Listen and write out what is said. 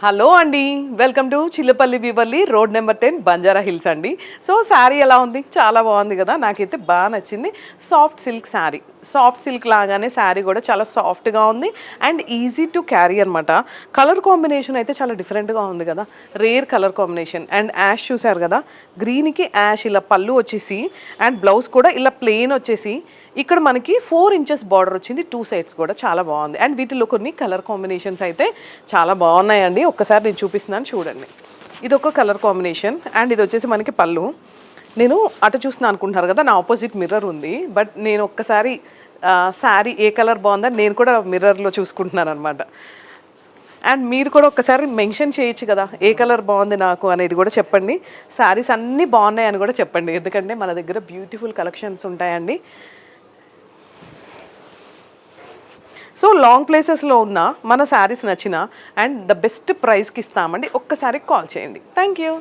Hello అండి, welcome to Chillapalli వివర్లీ road number 10 Banjara Hills అండి. సో శారీ ఎలా ఉంది? చాలా బాగుంది కదా, నాకైతే బాగా నచ్చింది. Soft silk sari, soft silk లాగానే శారీ కూడా చాలా సాఫ్ట్గా ఉంది అండ్ ఈజీ టు క్యారీ అనమాట. కలర్ కాంబినేషన్ అయితే చాలా డిఫరెంట్గా ఉంది కదా, rare colour combination. And ash చూసారు కదా, గ్రీన్కి యాష్ ఇలా పళ్ళు వచ్చేసి అండ్ బ్లౌజ్ కూడా ఇలా ప్లెయిన్ వచ్చేసి ఇక్కడ మనకి 4 ఇంచెస్ బార్డర్ వచ్చింది, 2 సైడ్స్ కూడా చాలా బాగుంది. అండ్ వీటిలో కొన్ని కలర్ కాంబినేషన్స్ అయితే చాలా బాగున్నాయండి. ఒక్కసారి నేను చూపిస్తున్నాను చూడండి. ఇది ఒక కలర్ కాంబినేషన్ అండ్ ఇది వచ్చేసి మనకి పళ్ళు. నేను అటు చూస్తున్నాను అనుకుంటున్నారు కదా, నా ఆపోజిట్ మిర్రర్ ఉంది. బట్ నేను ఒక్కసారి శారీ ఏ కలర్ బాగుందని నేను కూడా మిర్రర్లో చూసుకుంటున్నాను అనమాట. అండ్ మీరు కూడా ఒక్కసారి మెన్షన్ చేయొచ్చు కదా, ఏ కలర్ బాగుంది నాకు అనేది కూడా చెప్పండి. శారీస్ అన్నీ బాగున్నాయి అని కూడా చెప్పండి, ఎందుకంటే మన దగ్గర బ్యూటిఫుల్ కలెక్షన్స్ ఉంటాయండి. సో లాంగ్ ప్లేసెస్లో ఉన్న మన శారీస్ నచ్చిన అండ్ ద బెస్ట్ ప్రైస్కి ఇస్తామండి. ఒక్కసారి కాల్ చేయండి. Thank you.